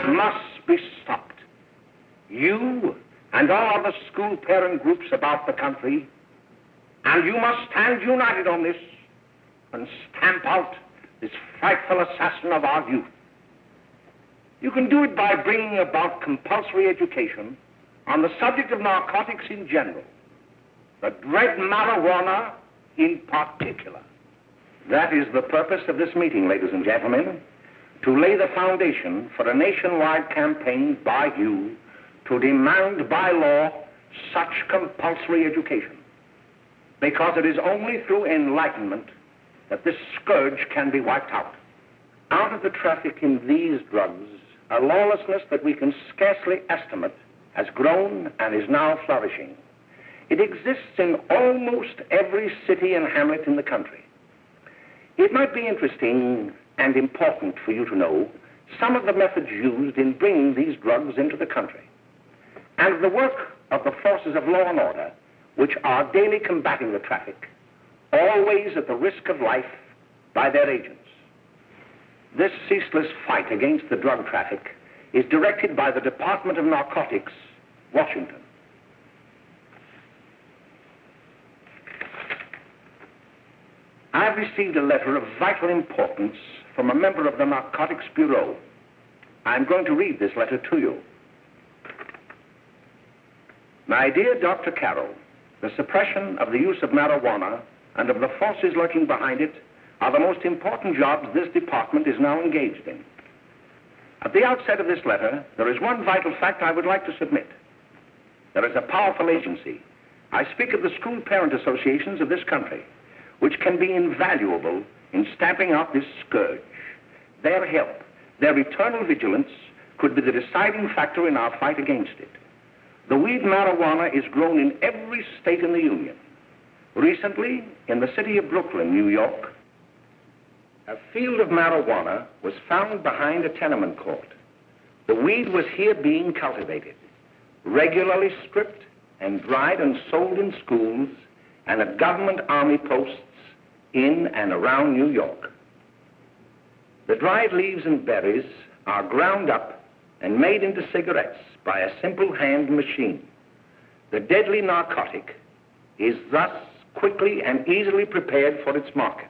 must be stopped. You and all other school parent groups about the country, and you must stand united on this and stamp out this frightful assassin of our youth. You can do it by bringing about compulsory education on the subject of narcotics in general, the dread marijuana in particular. That is the purpose of this meeting, ladies and gentlemen, to lay the foundation for a nationwide campaign by you to demand by law such compulsory education. Because it is only through enlightenment that this scourge can be wiped out. Out of the traffic in these drugs, a lawlessness that we can scarcely estimate has grown and is now flourishing. It exists in almost every city and hamlet in the country. It might be interesting and important for you to know some of the methods used in bringing these drugs into the country, and the work of the forces of law and order, which are daily combating the traffic, always at the risk of life by their agents. This ceaseless fight against the drug traffic is directed by the Department of Narcotics, Washington. I've received a letter of vital importance from a member of the Narcotics Bureau. I'm going to read this letter to you. My dear Dr. Carroll, the suppression of the use of marijuana and of the forces lurking behind it are the most important jobs this department is now engaged in. At the outset of this letter, there is one vital fact I would like to submit. There is a powerful agency. I speak of the school parent associations of this country, which can be invaluable in stamping out this scourge. Their help, their eternal vigilance, could be the deciding factor in our fight against it. The weed marijuana is grown in every state in the Union. Recently, in the city of Brooklyn, New York, a field of marijuana was found behind a tenement court. The weed was here being cultivated, regularly stripped and dried and sold in schools and at government army posts in and around New York. The dried leaves and berries are ground up and made into cigarettes by a simple hand machine. The deadly narcotic is thus quickly and easily prepared for its market.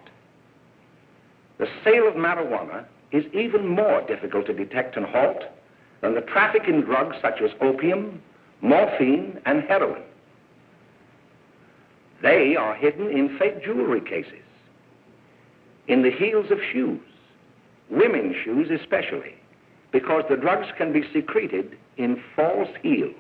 The sale of marijuana is even more difficult to detect and halt than the traffic in drugs such as opium, morphine, and heroin. They are hidden in fake jewelry cases, in the heels of shoes, women's shoes especially, because the drugs can be secreted in false heels.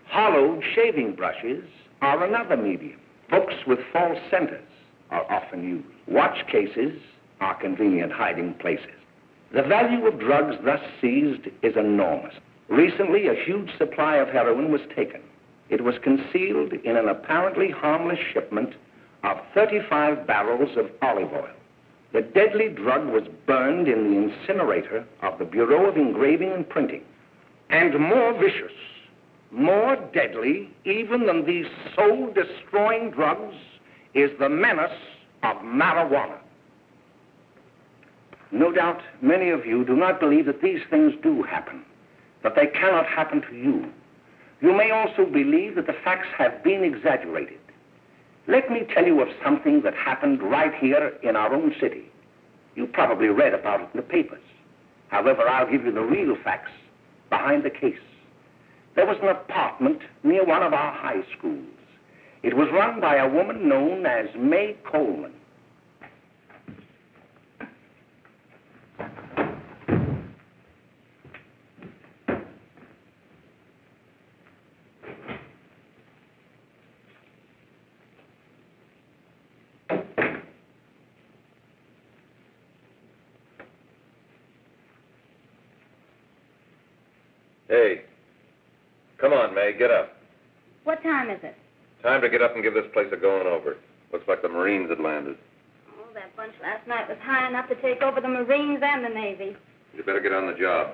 Hollowed shaving brushes are another medium. Books with false centers are often used. Watch cases are convenient hiding places. The value of drugs thus seized is enormous. Recently, a huge supply of heroin was taken. It was concealed in an apparently harmless shipment of 35 barrels of olive oil. The deadly drug was burned in the incinerator of the Bureau of Engraving and Printing. And more vicious, more deadly even than these soul-destroying drugs is the menace of marijuana. No doubt many of you do not believe that these things do happen, that they cannot happen to you. You may also believe that the facts have been exaggerated. Let me tell you of something that happened right here in our own city. You probably read about it in the papers. However, I'll give you the real facts behind the case. There was an apartment near one of our high schools. It was run by a woman known as May Coleman. Hey, come on, May, get up. What time is it? Time to get up and give this place a going over. Looks like the Marines had landed. Oh, that bunch last night was high enough to take over the Marines and the Navy. You better get on the job.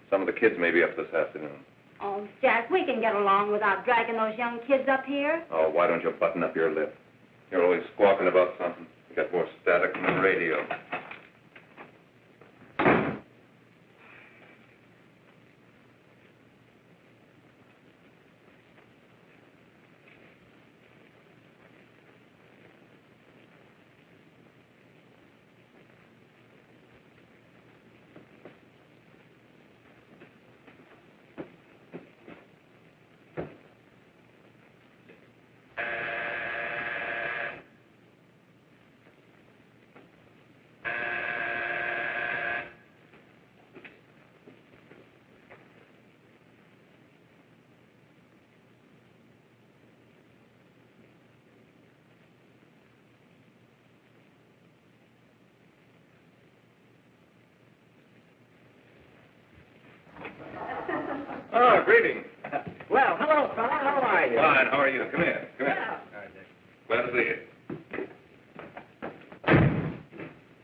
Some of the kids may be up this afternoon. Oh, Jack, we can get along without dragging those young kids up here. Oh, why don't you button up your lip? You're always squawking about something. You got more static than the radio. greetings. Well, hello, fella. How are you? Fine, how are you? Come here. Come here. Well, Glad to see you.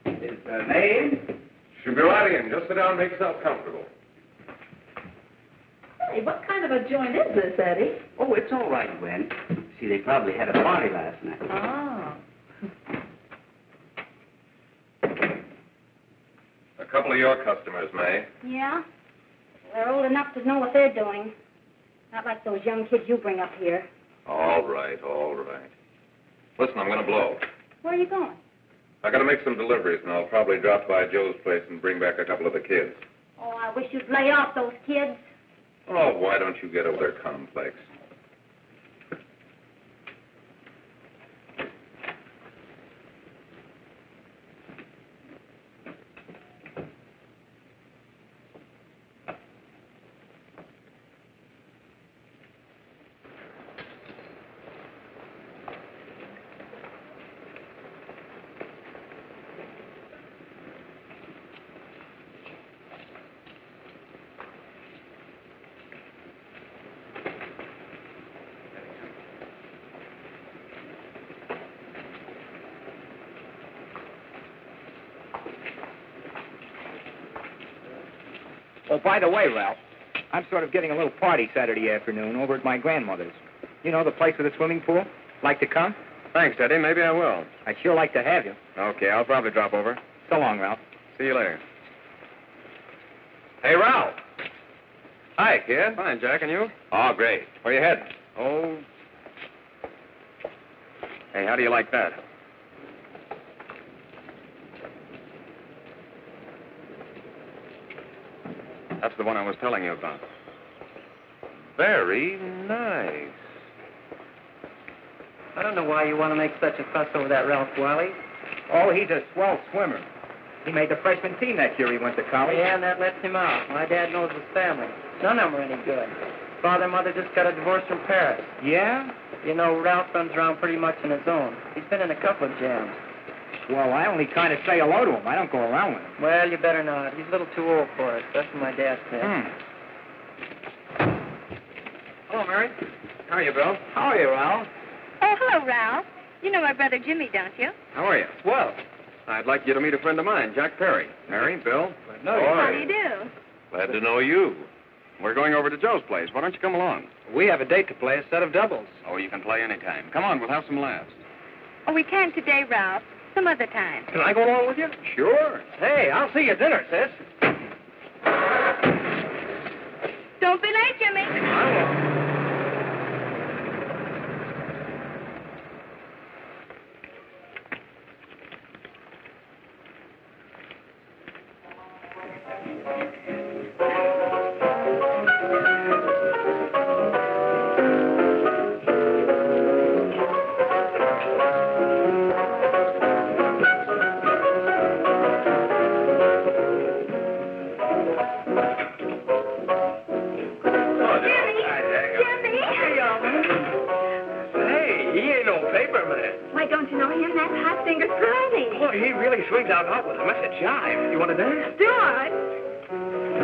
his name? Should be right in. Just sit down and make yourself comfortable. Hey, what kind of a joint is this, Eddie? Oh, it's all right, Gwen. See, they probably had a party last night. Oh. A couple of your customers, May. Yeah? They're old enough to know what they're doing. Not like those young kids you bring up here. All right, all right. Listen, I'm going to blow. Where are you going? I got to make some deliveries, and I'll probably drop by Joe's place and bring back a couple of the kids. Oh, I wish you'd lay off those kids. Oh, why don't you get over their complex? Oh, by the way, Ralph, I'm sort of getting a little party Saturday afternoon over at my grandmother's. You know, the place with the swimming pool? Like to come? Thanks, Eddie. Maybe I will. I'd sure like to have you. Okay, I'll probably drop over. So long, Ralph. See you later. Hey, Ralph. Hi, kid. Fine, Jack, and you? Oh, great. Where you heading? Oh. Hey, how do you like that? That's the one I was telling you about. Very nice. I don't know why you want to make such a fuss over that Ralph Wiley. Oh, he's a swell swimmer. He made the freshman team that year he went to college. Yeah, and that lets him out. My dad knows his family. None of them are any good. Father and mother just got a divorce from Paris. Yeah? You know, Ralph runs around pretty much on his own. He's been in a couple of jams. Well, I only kind of say hello to him. I don't go around with him. Well, you better not. He's a little too old for it. That's what my dad said. Hello, Mary. How are you, Bill? How are you, Ralph? Oh, hello, Ralph. You know my brother Jimmy, don't you? How are you? Well, I'd like you to meet a friend of mine, Jack Perry. Mary, Bill. no, How do you do? Glad to know you. We're going over to Joe's place. Why don't you come along? we have a date to play, a set of doubles. Oh, you can play anytime. Come on, we'll have some laughs. Oh, we can't today, Ralph. Some other time. Can I go along with you? Sure. Hey, I'll see you at dinner, sis. Don't be late, Jimmy. I won't. Why, don't you know him? That's Hot Fingers Friday. Boy, he really swings out hot with him. That's a jive. You want to dance? Do it.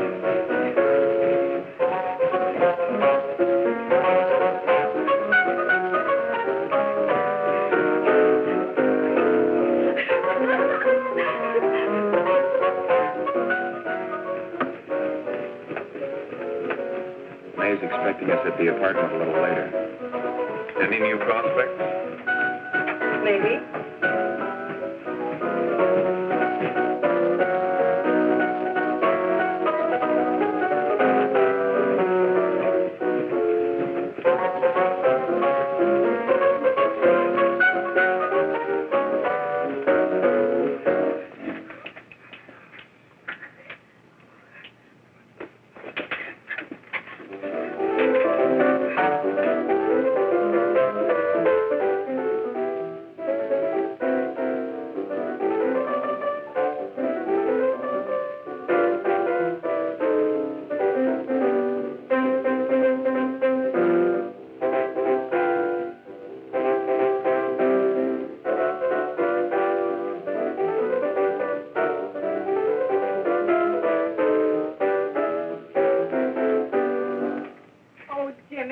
May's expecting us at the apartment a little later. Any new prospects? Maybe.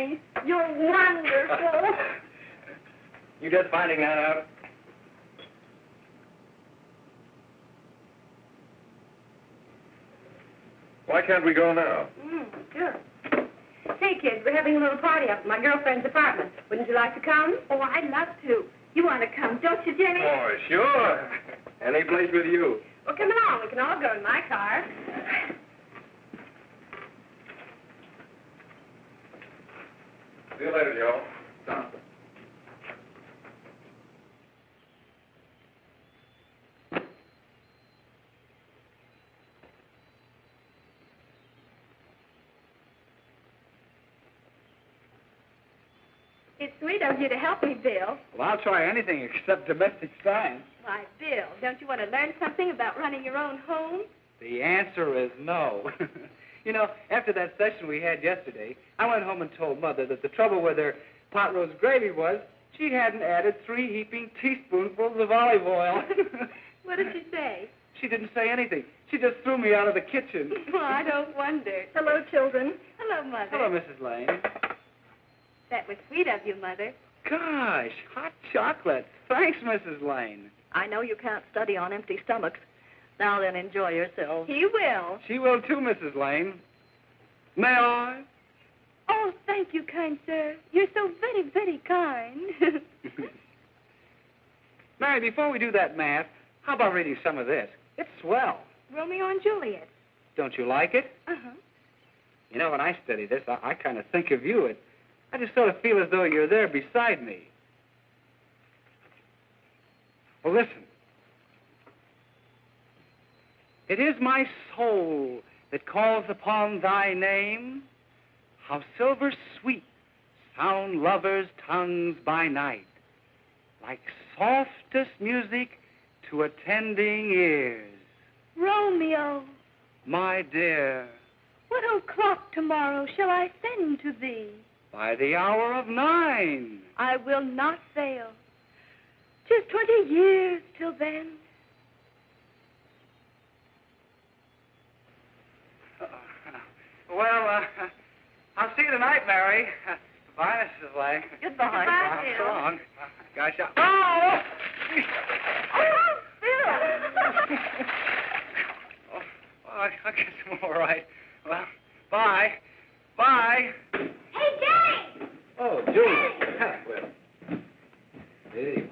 Jimmy. You're wonderful. You just finding that out? Why can't we go now? Sure. Hey, kids, we're having a little party up at my girlfriend's apartment. Wouldn't you like to come? Oh, I'd love to. You want to come, don't you, Jimmy? Oh, sure. Any place with you. Well, come along. We can all go in my car. See you later, Joe. It's sweet of you to help me, Bill. Well, I'll try anything except domestic science. Why, Bill, don't you want to learn something about running your own home? The answer is no. You know, after that session we had yesterday, I went home and told Mother that the trouble with her pot roast gravy was she hadn't added 3 heaping teaspoonfuls of olive oil. What did she say? She didn't say anything. She just threw me out of the kitchen. Well, I don't wonder. Hello, children. Hello, Mother. Hello, Mrs. Lane. That was sweet of you, Mother. Gosh, hot chocolate. Thanks, Mrs. Lane. I know you can't study on empty stomachs. Now then, enjoy yourselves. He will. She will too, Mrs. Lane. May I? Oh, thank you, kind sir. You're so very, very kind. Mary, before we do that math, how about reading some of this? It's swell. Romeo and Juliet. Don't you like it? Uh-huh. You know, when I study this, I kind of think of you. I just sort of feel as though you're there beside me. Well, listen. It is my soul that calls upon thy name. How silver sweet sound lovers' tongues by night, like softest music to attending ears. Romeo, My dear, what o'clock tomorrow shall I send to thee? by the hour of 9. I will not fail. 'Tis 20 years till then. Well, I'll see you tonight, Mary. Goodbye, Mrs. Lane. Goodbye. Goodbye, So Bill. long. Gosh, oh! Oh, Bill! Oh, I guess I'm all right. Well, bye. Bye. Hey, Jay! Oh, Julie. Well, hey.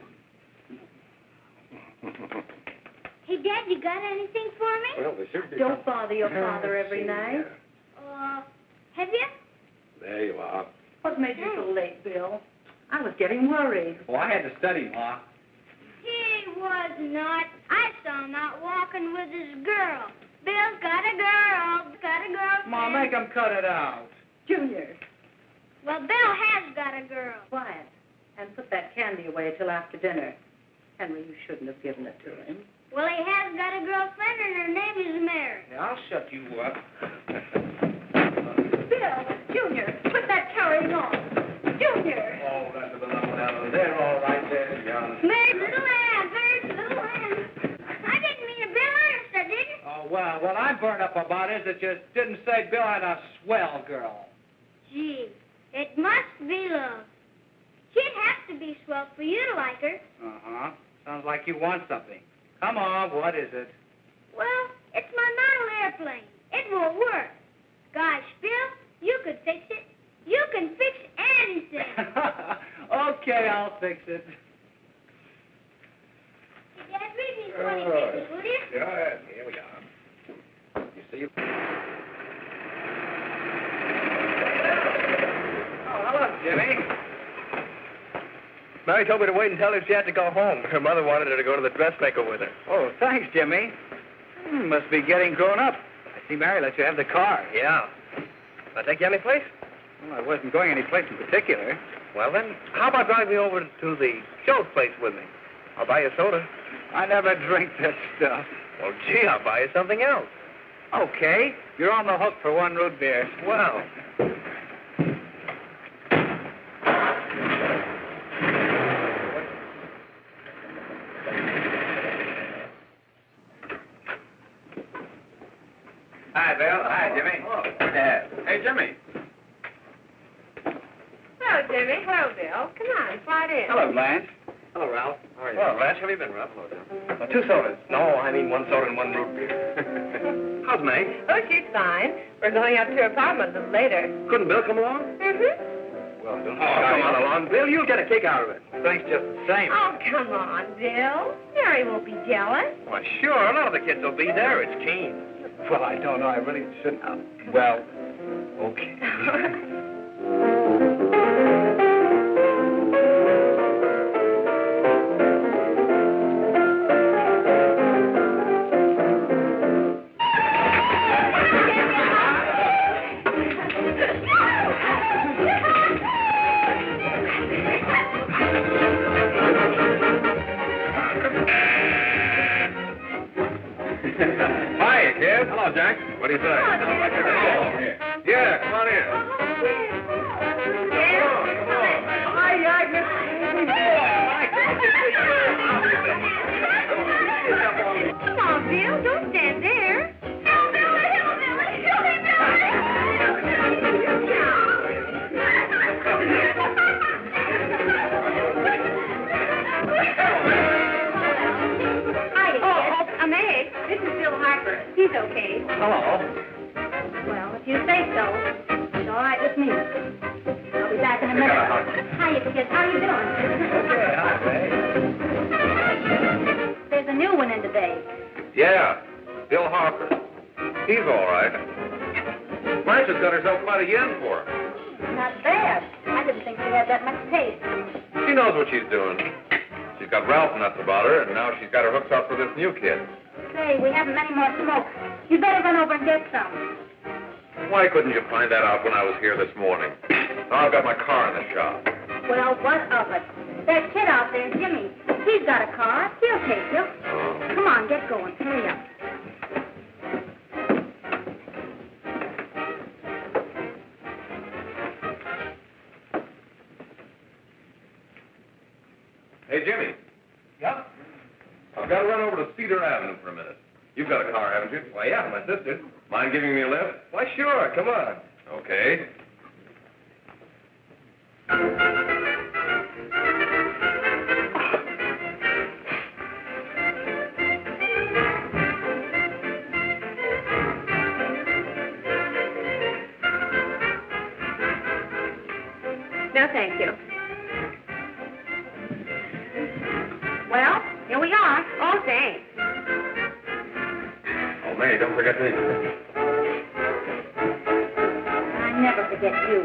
Hey, Dad, you got anything for me? Well, there should be. Don't bother your father every night. Have you? There you are. What made you so late, Bill? I was getting worried. Oh, I had to study, Ma. He was not. I saw him out walking with his girl. Bill's got a girl. Got a girlfriend. Ma, make him cut it out. Junior, Well, Bill has got a girl. quiet. And put that candy away till after dinner. Henry, you shouldn't have given it to him. Well, he has got a girlfriend, and her name is Mary. Yeah, I'll shut you up. Bill, Junior, quit that carrying on. Junior! Oh, that's a little down there, all right there, young. Mary's little hand. Mary's little hand. I didn't mean to Bill Ernest, I didn't. Oh, well, what I'm burned up about is that you didn't say Bill had a swell girl. Gee, it must be love. She'd have to be swell for you to like her. Uh-huh. Sounds like you want something. Come on, what is it? Well, it's my model airplane. It won't work. Gosh, Bill, you could fix it. You can fix anything. Okay, I'll fix it. Dad, read me 20 pages, will you? Yeah, here we are. You see? Oh, hello, Jimmy. Mary told me to wait and tell her she had to go home. Her mother wanted her to go to the dressmaker with her. Oh, thanks, Jimmy. Must be getting grown up. I see Mary let you have the car. Yeah. I take you any place? Well, I wasn't going any place in particular. Well, then, how about driving me over to the show's place with me? I'll buy you a soda. I never drink that stuff. Well, gee, I'll buy you something else. Okay, you're on the hook for 1 root beer. Well. Hi, Bill. Hi, Jimmy. Oh. Good to have. Hey, Jimmy. Jimmy. Hello, Bill. Come on, slide in. Hello, Blanche. Hello, Ralph. How are you? Well, Blanche, how have you been, Ralph? Hello, Jim. 2 sodas. No, I mean 1 soda and 1 root beer. How's May? Oh, she's fine. We're going up to her apartment a little later. Couldn't Bill come along? Mm-hmm. Well, don't come on along. Bill, you'll get a kick out of it. Thanks just the same. Oh, come on, Bill. Mary won't be jealous. Why, sure. None of the kids will be there. It's keen. Well, I don't know. I really shouldn't. Well, okay. Hi, kid. Hello, Jack. What do you say? Yeah, come on in. Come on, Bill. Don't stand there. I'm Egg. This is Bill Harper. He's okay. Hello. Well, if you say so, it's all right with me. I'll be back in a minute. Hiya, kids. How you doing? Okay, hi, May. There's a new one in today. Yeah, Bill Harper. He's all right. Blanche has got herself quite a yen for him. Not bad. I didn't think she had that much taste. She knows what she's doing. She's got Ralph nuts about her, and now she's got her hooks up for this new kid. Say, we haven't many more smoke. You better run over and get some. Why couldn't you find that out when I was here this morning? Now I've got my car in the shop. Well, what of it? That kid out there, Jimmy, he's got a car. He'll take you. Come on, get going. Hurry up. Hey, Jimmy. Yep. I've got to run over to Cedar Avenue for a minute. You've got a car, haven't you? Why, yeah, my sister. Mind giving me a lift? Why, sure. Come on. Okay. No, thank you. Well, here we are. Oh, thanks. Oh, May, don't forget me. I never forget you.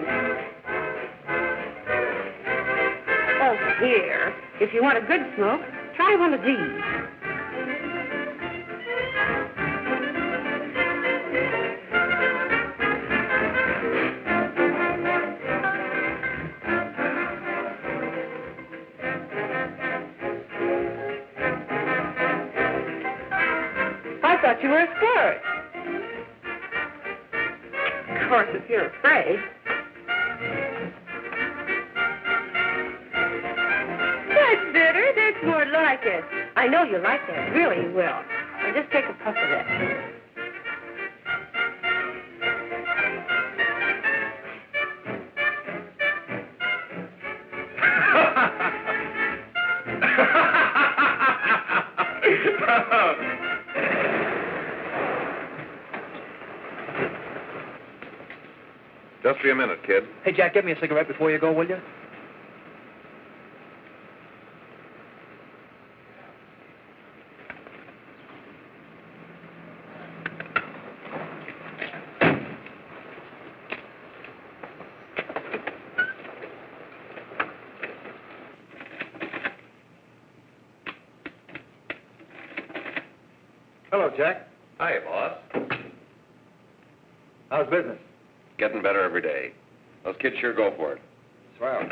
Oh, here. If you want a good smoke, try one of these. I thought you were a sport. Of course, if you're afraid. That's better. That's more like it. I know you like that. Really, you will. Now just take a puff of that. Just be a minute, kid. Hey, Jack, get me a cigarette before you go, will you? Hello, Jack. Hi, boss. How's business? Getting better every day. Those kids sure go for it. Swell.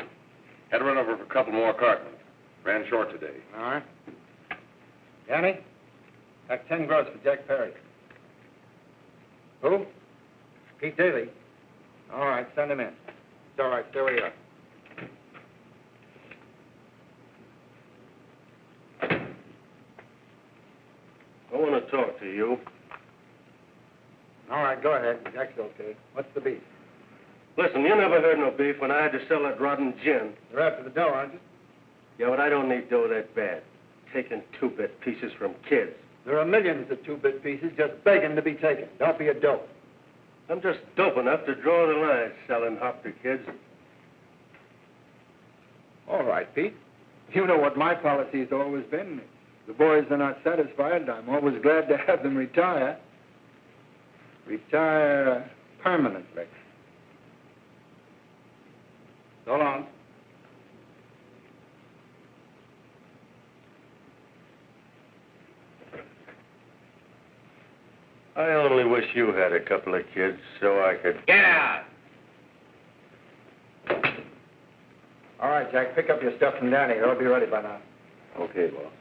Had to run over for a couple more cartons. Ran short today. All right. Yanni, pack 10 gross for Jack Perry. Who? Pete Daly. All right, send him in. It's all right, stay where you are. I want to talk to you. All right, go ahead. Jack's okay. What's the beef? Listen, you never heard no beef when I had to sell that rotten gin. You're after the dough, aren't you? Yeah, but I don't need dough that bad. Taking two-bit pieces from kids. There are millions of two-bit pieces just begging to be taken. Don't be a dope. I'm just dope enough to draw the line selling hop to kids. All right, Pete. You know what my policy has always been. If the boys are not satisfied, I'm always glad to have them retire. Retire permanently. So long. I only wish you had a couple of kids so I could... Get out! All right, Jack, pick up your stuff from Danny. It'll be ready by now. Okay, boss.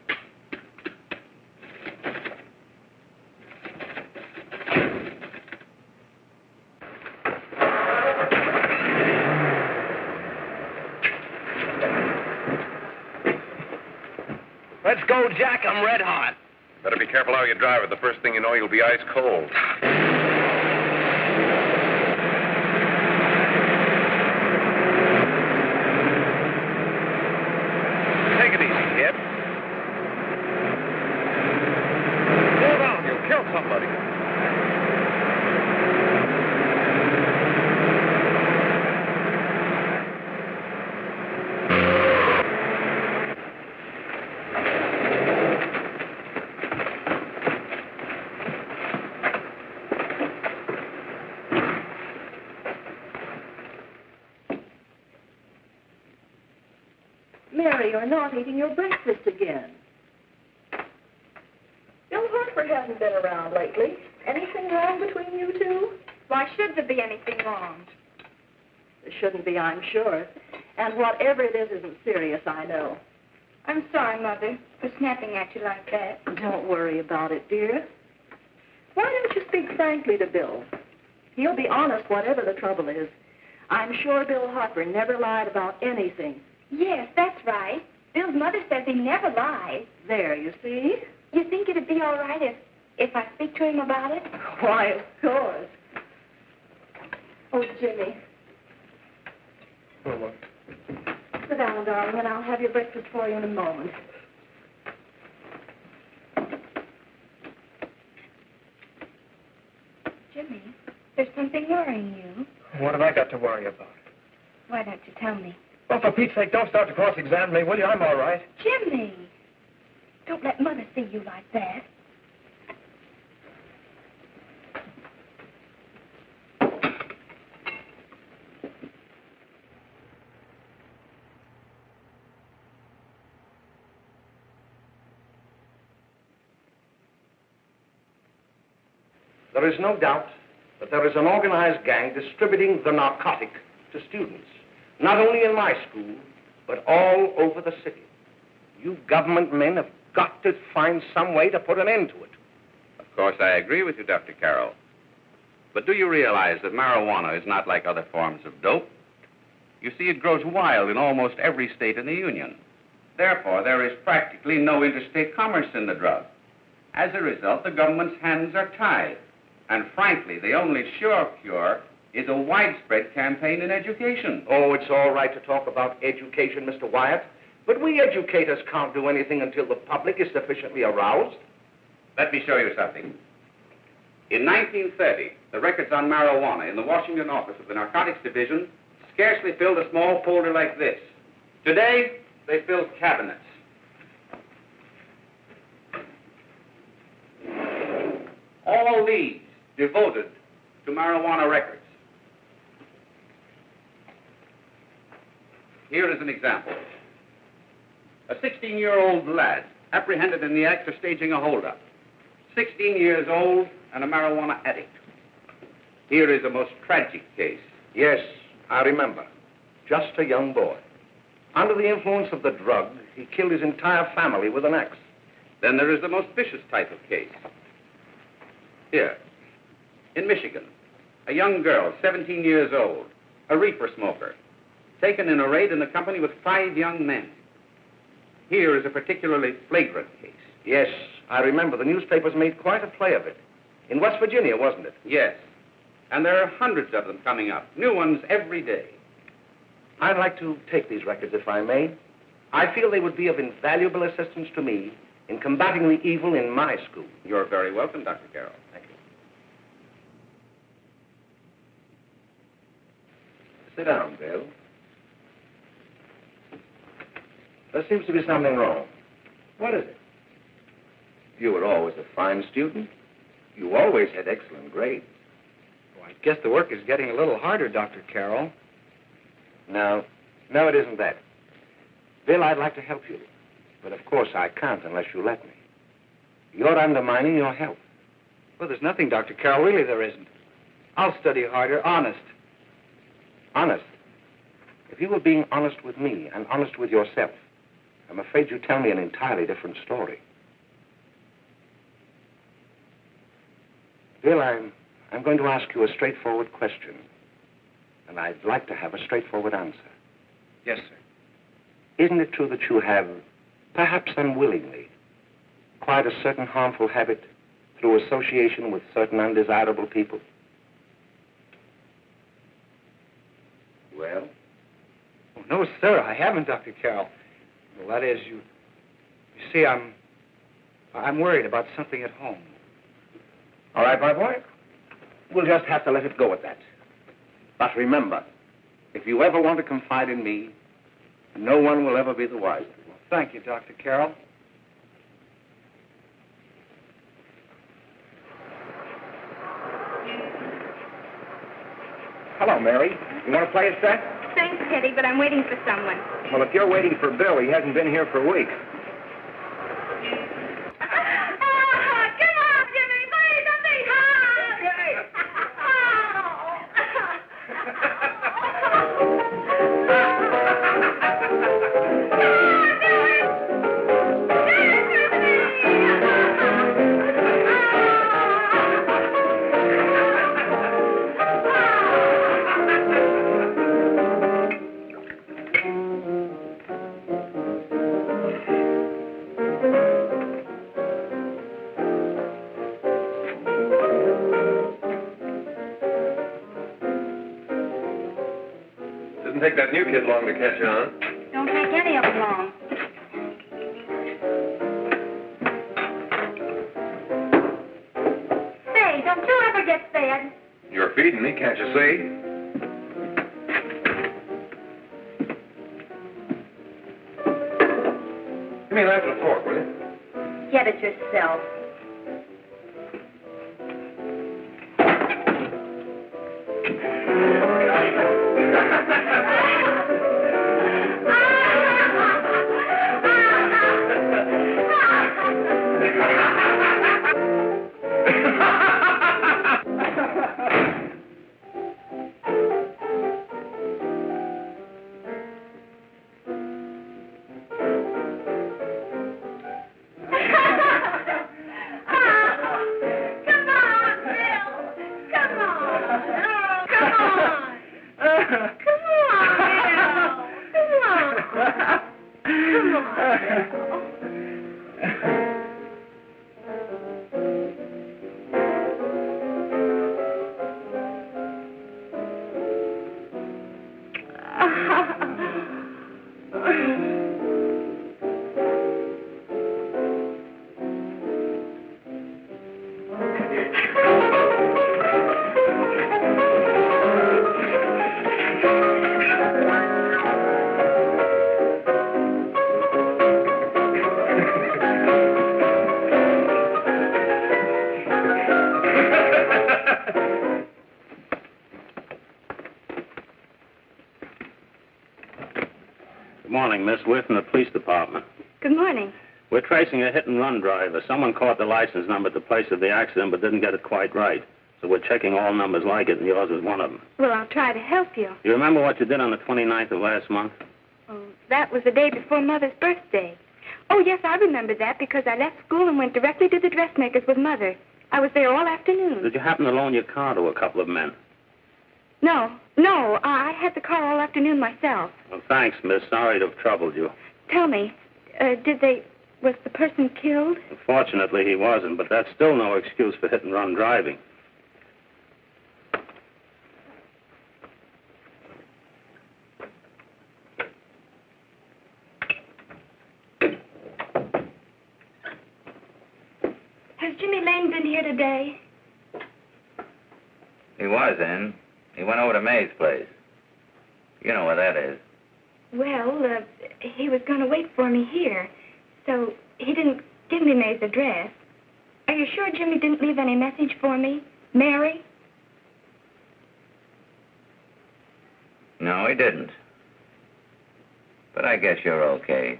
Let's go, Jack. I'm red hot. Better be careful how you drive it. The first thing you know, you'll be ice cold. Take it easy, kid. Slow down. You'll kill somebody. Mary, you're not eating your breakfast again. Bill Harper hasn't been around lately. Anything wrong between you two? Why should there be anything wrong? There shouldn't be, I'm sure. And whatever it is isn't serious, I know. I'm sorry, Mother, for snapping at you like that. Don't worry about it, dear. Why don't you speak frankly to Bill? He'll be honest whatever the trouble is. I'm sure Bill Harper never lied about anything. Yes, that's right. Bill's mother says he never lies. There, you see? You think it'd be all right if I speak to him about it? Why, of course. Oh, Jimmy. Oh, what? Sit down, darling, and I'll have your breakfast for you in a moment. Jimmy, there's something worrying you. What have I got to worry about? Why don't you tell me? Well, for Pete's sake, don't start to cross-examine me, will you? I'm all right. Jimmy! Don't let Mother see you like that. There is no doubt that there is an organized gang distributing the narcotic to students, not only in my school, but all over the city. You government men have got to find some way to put an end to it. Of course, I agree with you, Dr. Carroll. But do you realize that marijuana is not like other forms of dope? You see, it grows wild in almost every state in the Union. Therefore, there is practically no interstate commerce in the drug. As a result, the government's hands are tied. And frankly, the only sure cure is a widespread campaign in education. Oh, it's all right to talk about education, Mr. Wyatt, but we educators can't do anything until the public is sufficiently aroused. Let me show you something. In 1930, the records on marijuana in the Washington office of the Narcotics Division scarcely filled a small folder like this. Today, they fill cabinets. All these devoted to marijuana records. Here is an example. A 16-year-old lad apprehended in the act of staging a holdup. 16 years old and a marijuana addict. Here is a most tragic case. Yes, I remember. Just a young boy. Under the influence of the drug, he killed his entire family with an axe. Then there is the most vicious type of case. Here, in Michigan, a young girl, 17 years old, a reefer smoker, taken in a raid in the company with 5 young men. Here is a particularly flagrant case. Yes, I remember. The newspapers made quite a play of it. In West Virginia, wasn't it? Yes. And there are hundreds of them coming up, new ones every day. I'd like to take these records, if I may. I feel they would be of invaluable assistance to me in combating the evil in my school. You're very welcome, Dr. Carroll. Thank you. Sit down, Bill. There seems to be something wrong. What is it? You were always a fine student. You always had excellent grades. Well, I guess the work is getting a little harder, Dr. Carroll. No, it isn't that. Bill, I'd like to help you. But of course I can't unless you let me. You're undermining your health. Well, there's nothing, Dr. Carroll. Really, there isn't. I'll study harder, honest. Honest? If you were being honest with me and honest with yourself, I'm afraid you'd tell me an entirely different story. Bill, I'm going to ask you a straightforward question. And I'd like to have a straightforward answer. Yes, sir. Isn't it true that you have, perhaps unwillingly, acquired a certain harmful habit through association with certain undesirable people? Well? Oh, no, sir, I haven't, Dr. Carroll. Well, that is, you see, I'm worried about something at home. All right, my boy. We'll just have to let it go at that. But remember, if you ever want to confide in me, no one will ever be the wiser. Well, thank you, Dr. Carroll. Hello, Mary. You want to play a set? Thanks, Teddy, but I'm waiting for someone. Well, if you're waiting for Bill, he hasn't been here for weeks. Come on, Jimmy, play something hard. Doesn't take that new kid long to catch on. Don't take any of them long. Say, don't you ever get fed? You're feeding me, can't you see? Give me a knife and a fork, will you? Get it yourself. Good morning, Miss. We're from the police department. Good morning. We're tracing a hit-and-run driver. Someone caught the license number at the place of the accident but didn't get it quite right. So we're checking all numbers like it, and yours was one of them. Well, I'll try to help you. You remember what you did on the 29th of last month? Oh, that was the day before Mother's birthday. Oh, yes, I remember that because I left school and went directly to the dressmaker's with Mother. I was there all afternoon. Did you happen to loan your car to a couple of men? No, I had the car all afternoon myself. Well, thanks, miss. Sorry to have troubled you. Tell me, was the person killed? Unfortunately, he wasn't, but that's still no excuse for hit-and-run driving. Has Jimmy Lane been here today? He was in. He went over to May's place. You know where that is. Well, he was going to wait for me here, so he didn't give me May's address. Are you sure Jimmy didn't leave any message for me? Mary? No, he didn't. But I guess you're okay.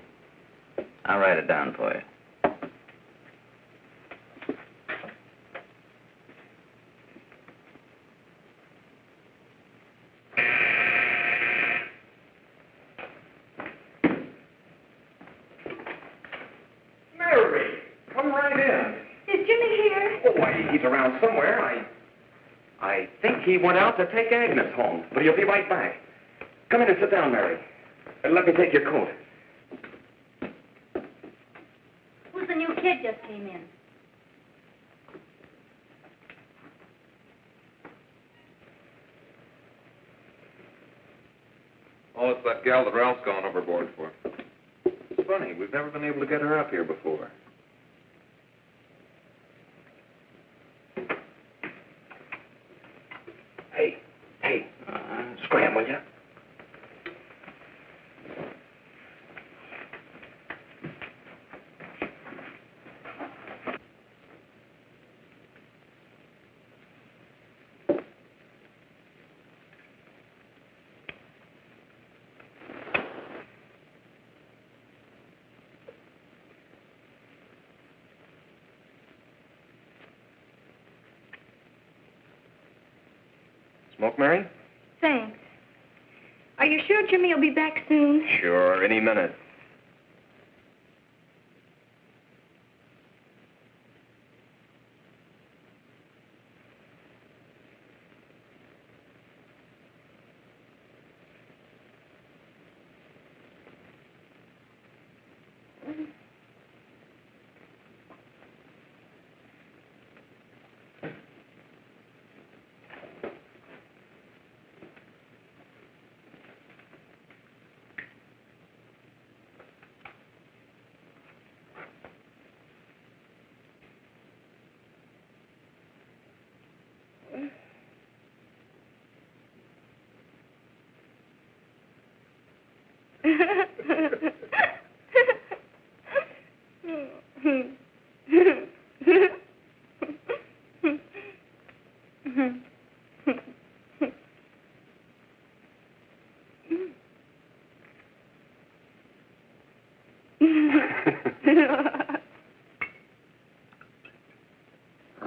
I'll write it down for you. Mary, come right in. Is Jimmy here? Oh, why, he's around somewhere. I think he went out to take Agnes home, but he'll be right back. Come in and sit down, Mary. And let me take your coat. Who's the new kid just came in? Oh, it's that gal that Ralph's gone overboard for. It's funny, we've never been able to get her up here before. Hey, scram, will you? Smoke, Mary? Thanks. Are you sure Jimmy will be back soon? Sure, any minute.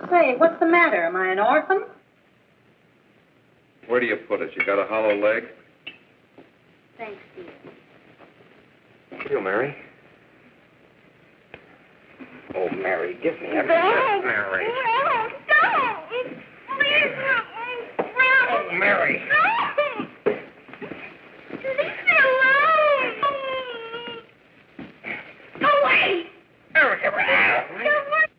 Say, what's the matter? Am I an orphan? Where do you put it? You got a hollow leg? Thanks, dear. You, Mary. Oh, Mary, give me every bit, Mary. No, don't! Please, Oh, Mary. Leave me alone! Go away! Mary, get rid of it.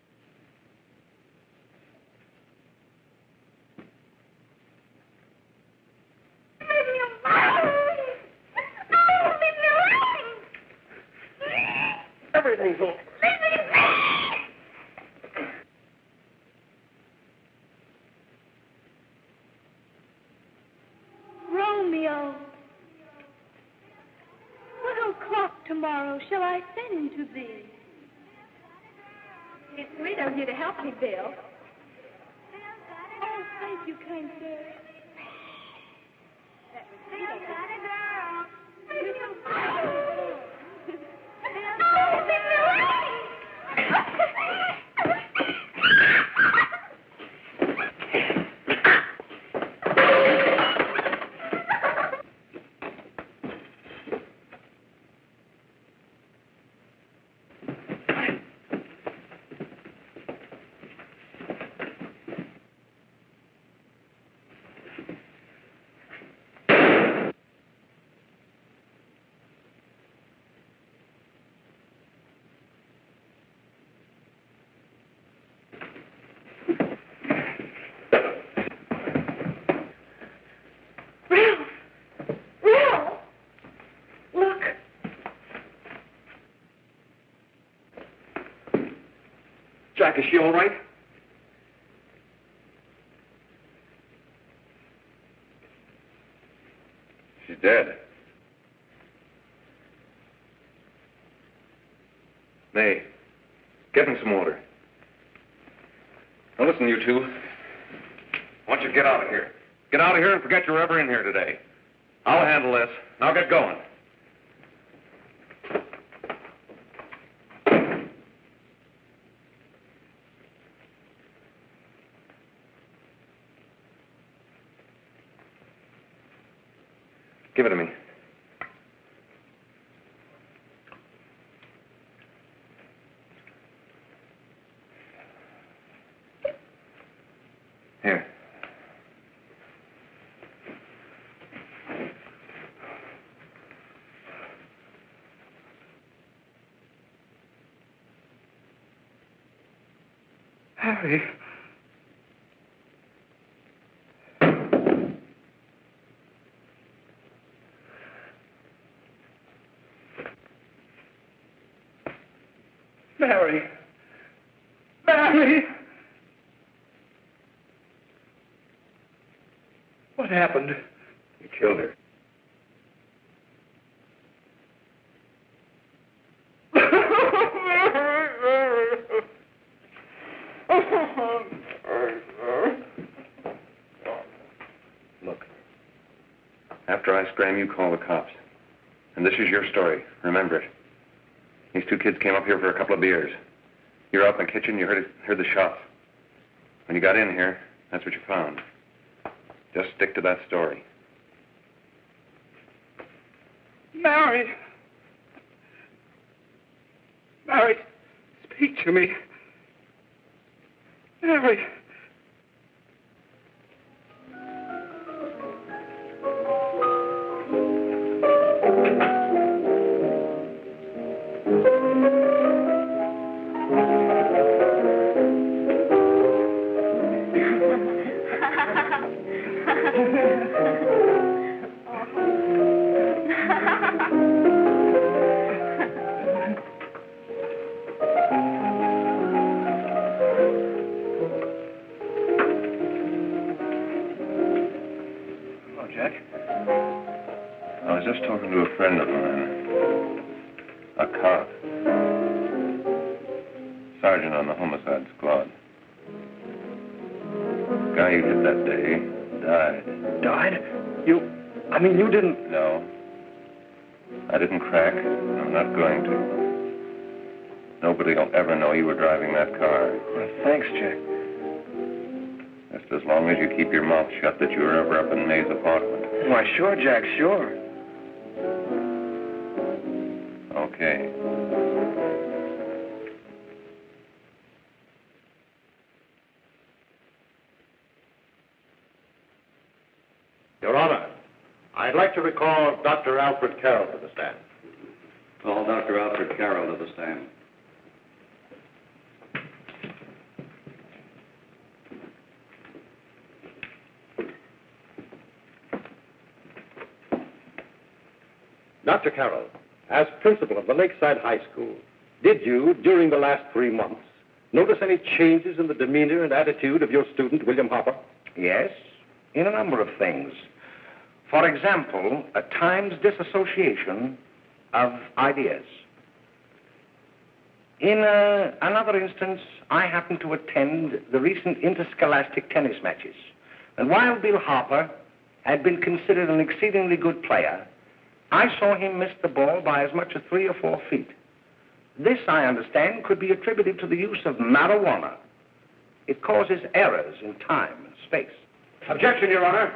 Everything's over. Romeo, what o'clock tomorrow shall I send to thee? It's sweet of you to help me, Bill. Oh, thank you, kind sir. Bill's got a girl. Oh, Jack, is she all right? She's dead. May, get him some water. Now listen, you two. I want you to get out of here. Get out of here and forget you were ever in here today. I'll handle this. Now get going. Give it to me. Here. Harry. Mary. Mary! What happened? You killed her. Look, after I scram, you call the cops. And this is your story. Remember it. These two kids came up here for a couple of beers. You were out in the kitchen, you heard the shots. When you got in here, that's what you found. Just stick to that story. Mary! Mary, speak to me. Mary! I was just talking to a friend of mine, a cop, sergeant on the homicide squad. The guy you hit that day died. Died? You didn't... No. I didn't crack. I'm not going to. Nobody will ever know you were driving that car. Well, thanks, Jack. Just as long as you keep your mouth shut that you were ever up in May's apartment. Why, sure, Jack, sure. Okay. Your Honor, I'd like to recall Dr. Alfred Carroll to the stand. Call Dr. Alfred Carroll to the stand. Dr. Carroll, as principal of the Lakeside High School, did you, during the last 3 months, notice any changes in the demeanor and attitude of your student, William Hopper? Yes, in a number of things. For example, at times disassociation of ideas. In another instance, I happened to attend the recent interscholastic tennis matches. And while Bill Hopper had been considered an exceedingly good player, I saw him miss the ball by as much as 3 or 4 feet. This, I understand, could be attributed to the use of marijuana. It causes errors in time and space. Objection, Your Honor.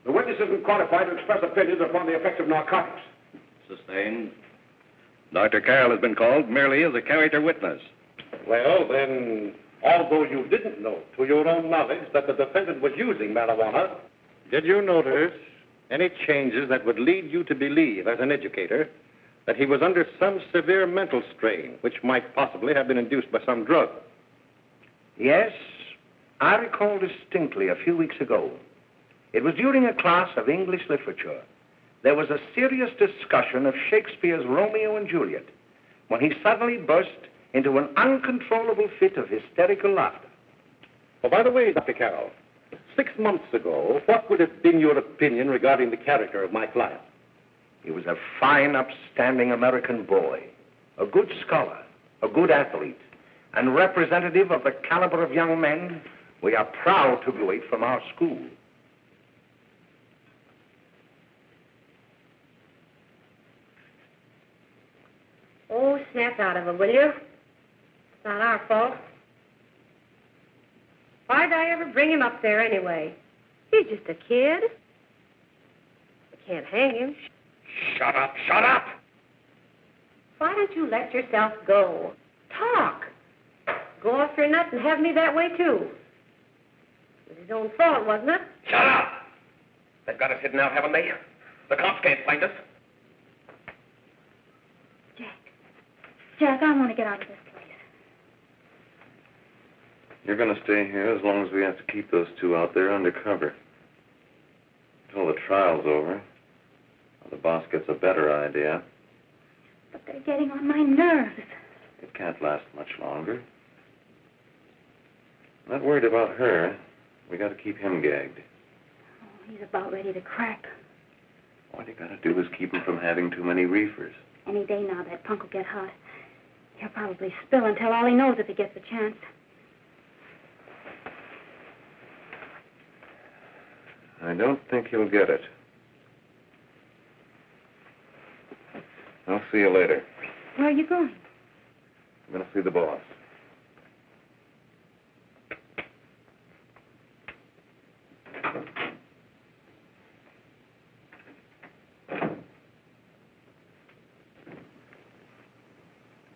The witness isn't qualified to express opinions upon the effects of narcotics. Sustained. Dr. Carroll has been called merely as a character witness. Well, then, although you didn't know, to your own knowledge, that the defendant was using marijuana, did you notice any changes that would lead you to believe, as an educator, that he was under some severe mental strain, which might possibly have been induced by some drug? Yes, I recall distinctly a few weeks ago. It was during a class of English literature. There was a serious discussion of Shakespeare's Romeo and Juliet, when he suddenly burst into an uncontrollable fit of hysterical laughter. Oh, by the way, Dr. Carroll, 6 months ago, what would have been your opinion regarding the character of my client? He was a fine, upstanding American boy, a good scholar, a good athlete, and representative of the caliber of young men we are proud to graduate from our school. Oh, snap out of it, will you? It's not our fault. Why'd I ever bring him up there anyway? He's just a kid. I can't hang him. Shut up, shut up! Why don't you let yourself go? Talk. Go off your nut and have me that way, too. It was his own fault, wasn't it? Shut up! They've got us hidden out, haven't they? The cops can't find us. Jack, I want to get out of this place. You're going to stay here as long as we have to keep those two out there undercover. Until the trial's over. Or the boss gets a better idea. But they're getting on my nerves. It can't last much longer. I'm not worried about her. We got to keep him gagged. Oh, he's about ready to crack. All you got to do is keep him from having too many reefers. Any day now, that punk will get hot. He'll probably spill and tell all he knows if he gets a chance. I don't think he'll get it. I'll see you later. Where are you going? I'm going to see the boss.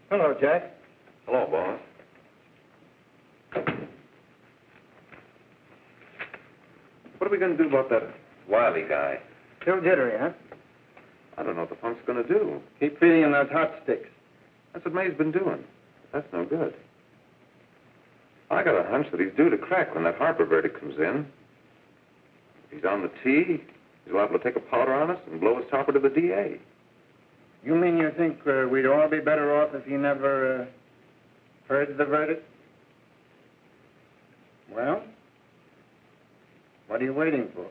Hello, Jack. Hello, boss. What are we going to do about that Wiley guy? Still jittery, huh? I don't know what the punk's going to do. Keep feeding him those hot sticks. That's what May's been doing. That's no good. I got a hunch that he's due to crack when that Harper verdict comes in. If he's on the tee, he's liable to take a powder on us and blow his topper to the DA. You mean you think we'd all be better off if he never heard the verdict? Well, what are you waiting for?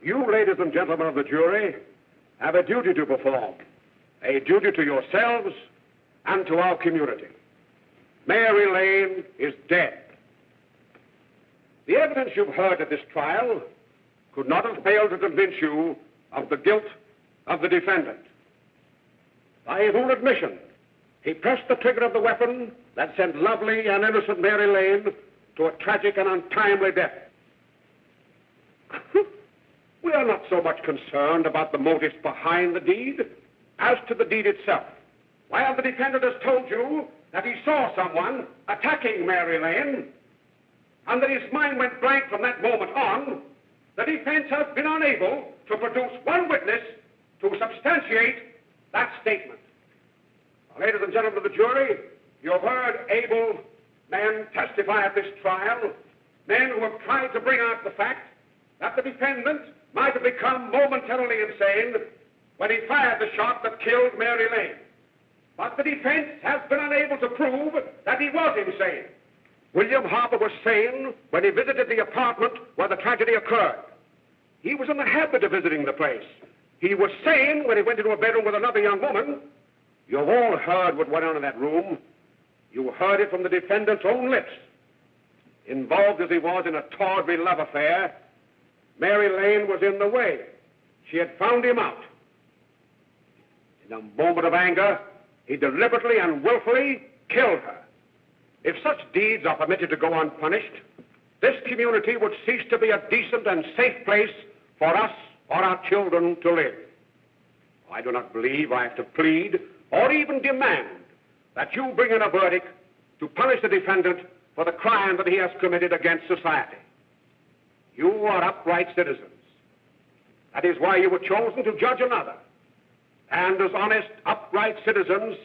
You, ladies and gentlemen of the jury, have a duty to perform. A duty to yourselves and to our community. Mary Lane is dead. The evidence you've heard at this trial could not have failed to convince you of the guilt of the defendant. By his own admission, he pressed the trigger of the weapon that sent lovely and innocent Mary Lane to a tragic and untimely death. We are not so much concerned about the motives behind the deed as to the deed itself. While the defendant has told you that he saw someone attacking Mary Lane, and that his mind went blank from that moment on, the defense has been unable to produce one witness to substantiate that statement. Now, ladies and gentlemen of the jury, you have heard able men testify at this trial, men who have tried to bring out the fact that the defendant might have become momentarily insane when he fired the shot that killed Mary Lane. But the defense has been unable to prove that he was insane. William Harper was sane when he visited the apartment where the tragedy occurred. He was in the habit of visiting the place. He was sane when he went into a bedroom with another young woman. You've all heard what went on in that room. You heard it from the defendant's own lips. Involved as he was in a tawdry love affair, Mary Lane was in the way. She had found him out. In a moment of anger, he deliberately and willfully killed her. If such deeds are permitted to go unpunished, this community would cease to be a decent and safe place for us or our children to live. I do not believe I have to plead or even demand that you bring in a verdict to punish the defendant for the crime that he has committed against society. You are upright citizens. That is why you were chosen to judge another. And as honest, upright citizens,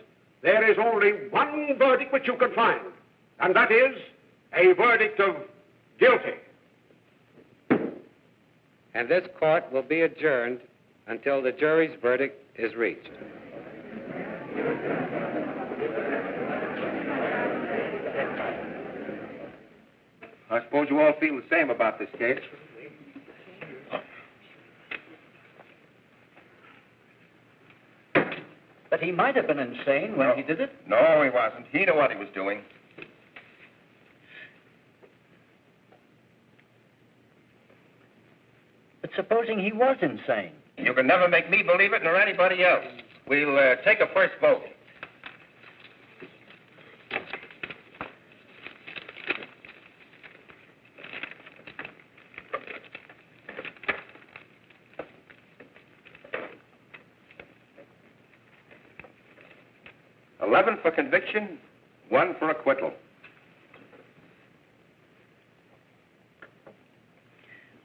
there is only one verdict which you can find, and that is a verdict of guilty. and this court will be adjourned until the jury's verdict is reached. I suppose you all feel the same about this case. But he might have been insane when he did it. No, he wasn't. He knew what he was doing. But supposing he was insane? You can never make me believe it, nor anybody else. We'll take a first vote. $11 for conviction, 1 for acquittal.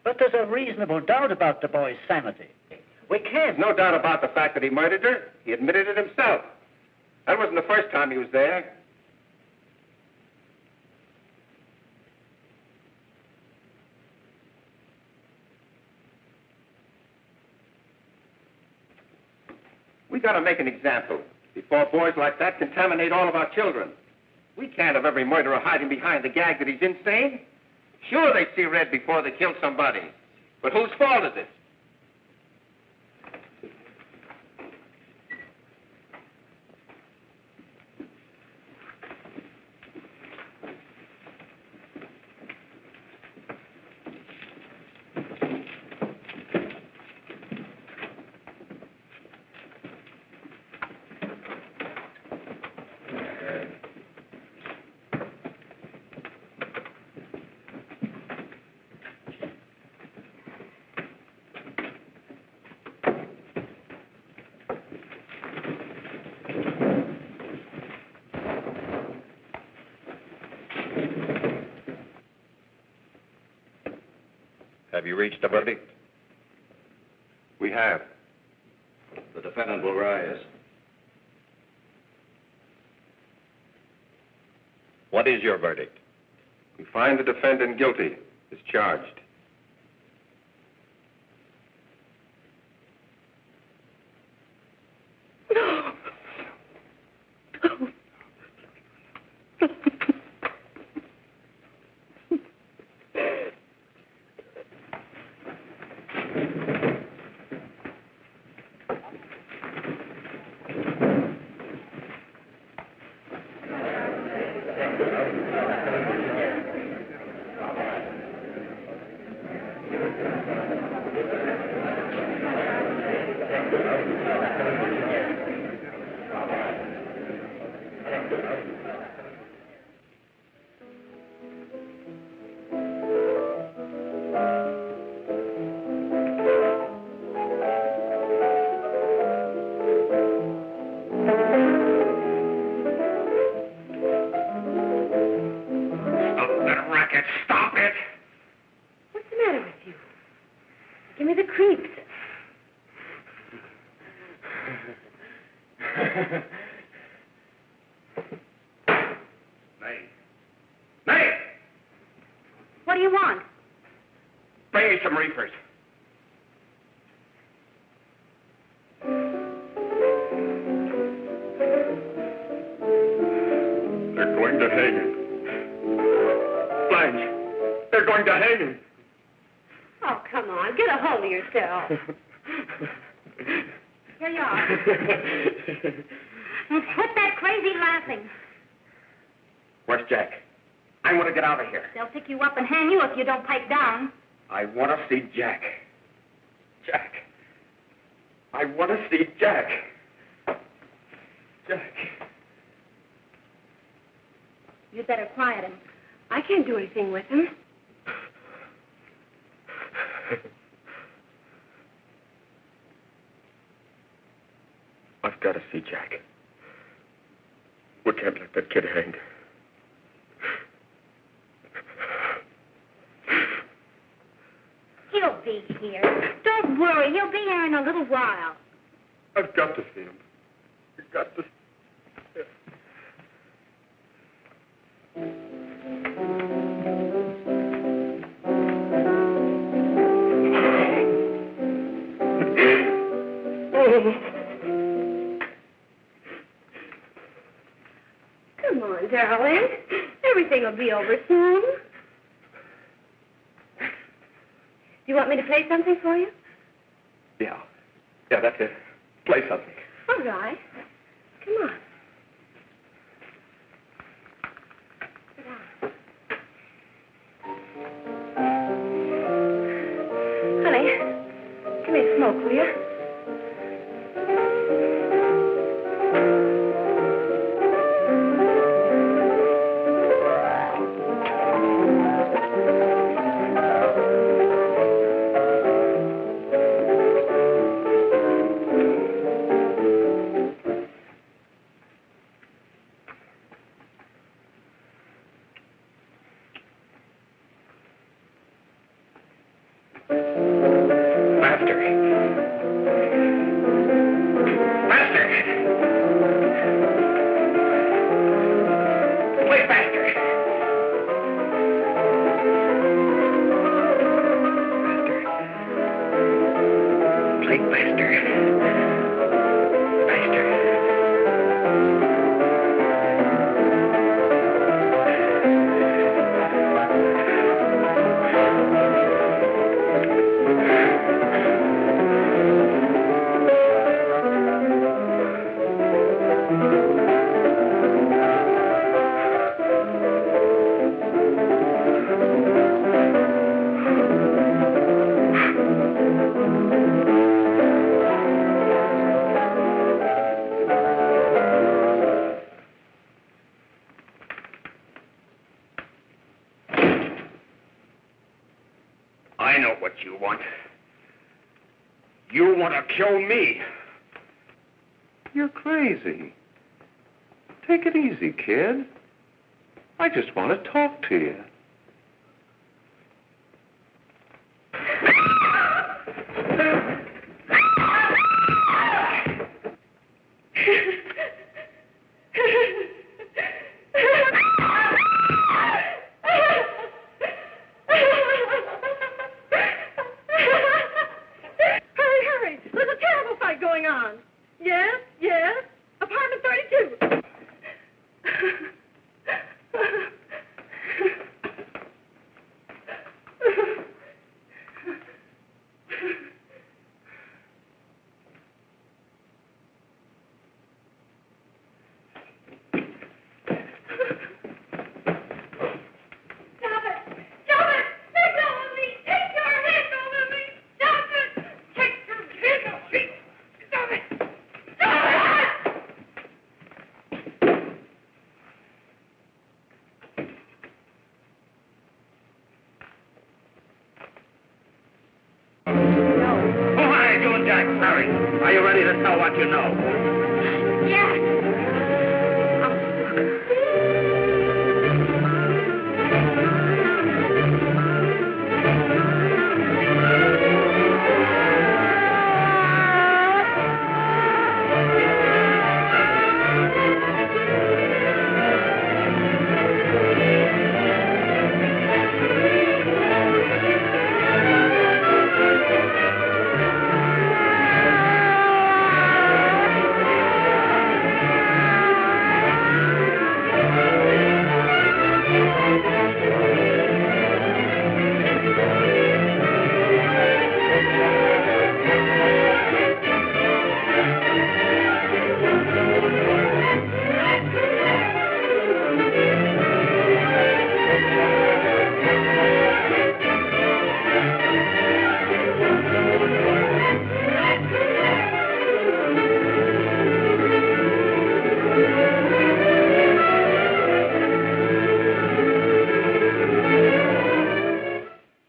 But there's a reasonable doubt about the boy's sanity. We can't. No doubt about the fact that he murdered her. He admitted it himself. That wasn't the first time he was there. We got to make an example before boys like that contaminate all of our children. We can't have every murderer hiding behind the gag that he's insane. Sure, they see red before they kill somebody. But whose fault is it? Have you reached a verdict? We have. The defendant will rise. What is your verdict? We find the defendant guilty as charged. Give me the creeps. May! What do you want? Bring me some reefers. They're going to hang him. Blanche, they're going to hang him. Oh, come on. Get a hold of yourself. Here you are. Quit that crazy laughing. Where's Jack? I want to get out of here. They'll pick you up and hang you if you don't pipe down. I want to see Jack. Jack. I want to see Jack. Jack. You'd better quiet him. I can't do anything with him. I've got to see Jack. We can't let that kid hang. He'll be here. Don't worry. He'll be here in a little while. I've got to see him. I've got to. Come on, darling. Everything will be over soon. Do you want me to play something for you? Yeah. Yeah, that's it. Play something. All right. Come on. Sit down. Honey, give me a smoke, will you? I know what you want. You want to kill me. You're crazy. Take it easy, kid. I just want to talk to you. Hurry! There's a terrible fight going on. Yes? Apartment 32. Are you ready to tell what you know?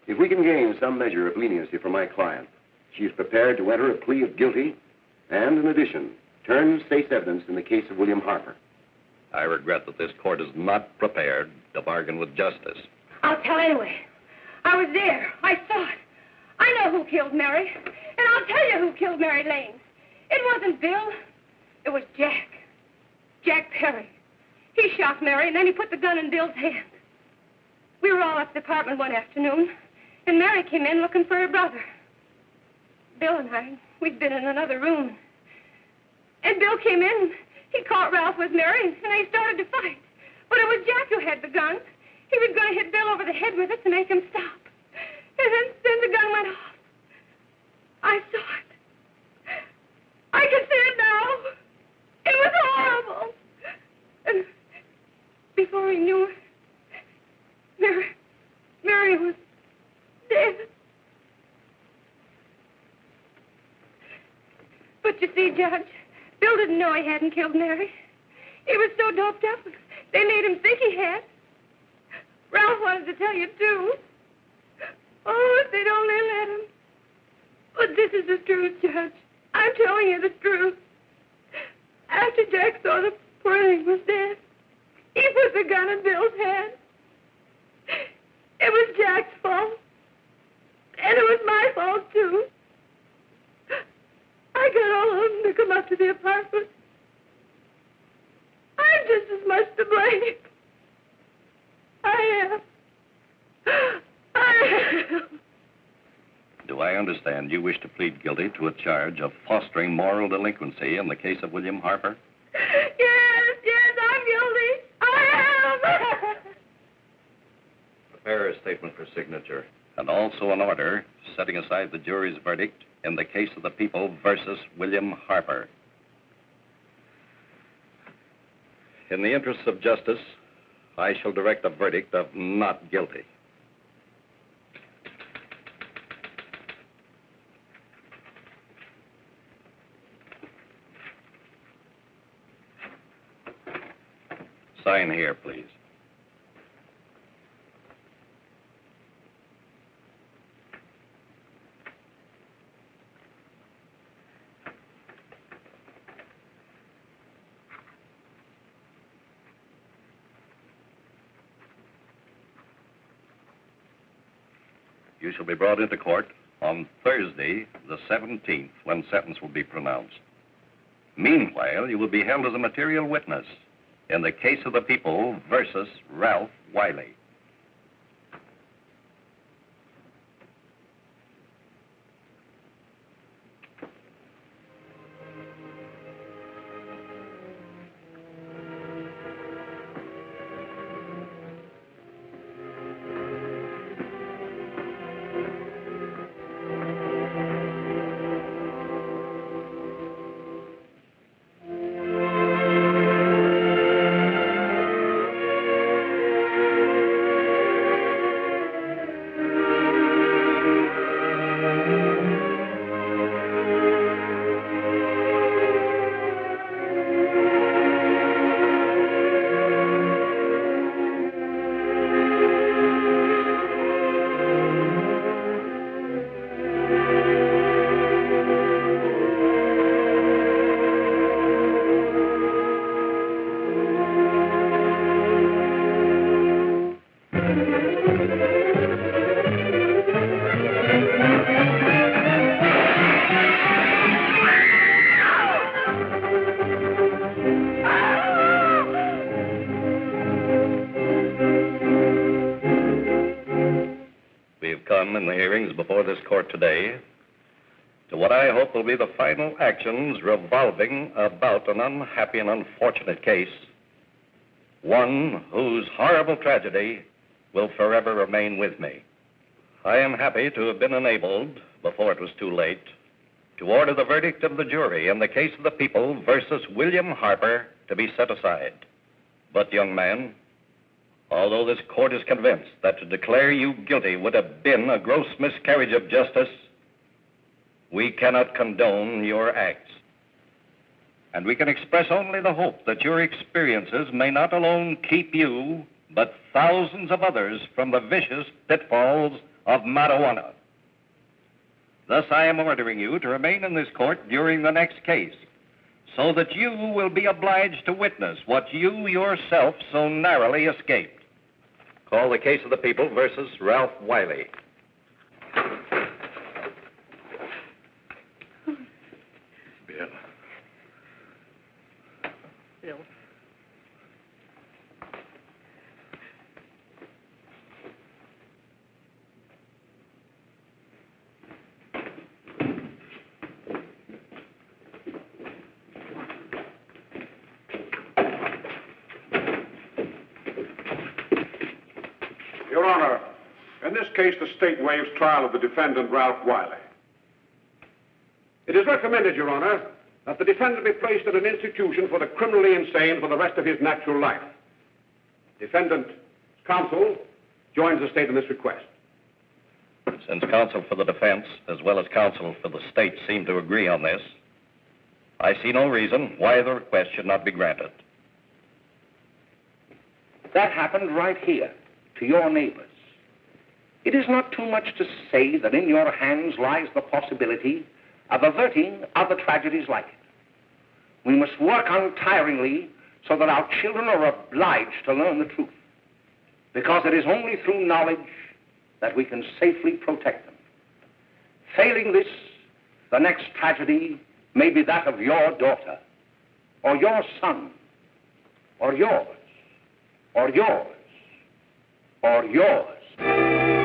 If we can gain some measure of leniency for my client, she is prepared to enter a plea of guilty and, in addition, turn state's evidence in the case of William Harper. I regret that this court is not prepared to bargain with justice. I'll tell anyway. I was there. I saw it. I know who killed Mary. And I'll tell you who killed Mary Lane. It wasn't Bill. It was Jack. Jack Perry. He shot Mary, and then he put the gun in Bill's hand. We were all up at the apartment one afternoon, and Mary came in looking for her brother. Bill and I, we'd been in another room. And Bill came in, he caught Ralph with Mary, and they started to fight. But it was Jack who had the gun. He was going to hit Bill over the head with it to make him stop. And then the gun went off. I saw it. I can see it now. It was horrible. And before he knew it, Mary was dead. But you see, Judge, Bill didn't know he hadn't killed Mary. He was so doped up, they made him think he had. Ralph wanted to tell you, too. Oh, if they'd only let him. But this is the truth, Judge. I'm telling you the truth. After Jack saw the poor thing was dead, he put the gun in Bill's hand. It was Jack's fault. And it was my fault, too. I got all of them to come up to the apartment. I'm just as much to blame. I am. Do I understand you wish to plead guilty to a charge of fostering moral delinquency in the case of William Harper? Yes, I'm guilty. I am. Prepare a statement for signature. And also an order setting aside the jury's verdict in the case of the people versus William Harper. In the interests of justice, I shall direct a verdict of not guilty. Sign here, please. You shall be brought into court on Thursday, the 17th, when sentence will be pronounced. Meanwhile, you will be held as a material witness in the case of the people versus Ralph Wiley. In the hearings before this court today to what I hope will be the final actions revolving about an unhappy and unfortunate case, one whose horrible tragedy will forever remain with me. I am happy to have been enabled, before it was too late, to order the verdict of the jury in the case of the people versus William Harper to be set aside. But, young man, although this court is convinced that to declare you guilty would have been a gross miscarriage of justice, we cannot condone your acts. And we can express only the hope that your experiences may not alone keep you, but thousands of others from the vicious pitfalls of marijuana. Thus, I am ordering you to remain in this court during the next case, so that you will be obliged to witness what you yourself so narrowly escaped. Call the case of the people versus Ralph Wiley. Bill. Bill. case, the state waives trial of the defendant, Ralph Wiley. It is recommended, Your Honor, that the defendant be placed in an institution for the criminally insane for the rest of his natural life. Defendant's counsel joins the state in this request. Since counsel for the defense, as well as counsel for the state, seem to agree on this, I see no reason why the request should not be granted. That happened right here, to your neighbors. It is not too much to say that in your hands lies the possibility of averting other tragedies like it. We must work untiringly so that our children are obliged to learn the truth, because it is only through knowledge that we can safely protect them. Failing this, the next tragedy may be that of your daughter, or your son, or yours, or yours, or yours.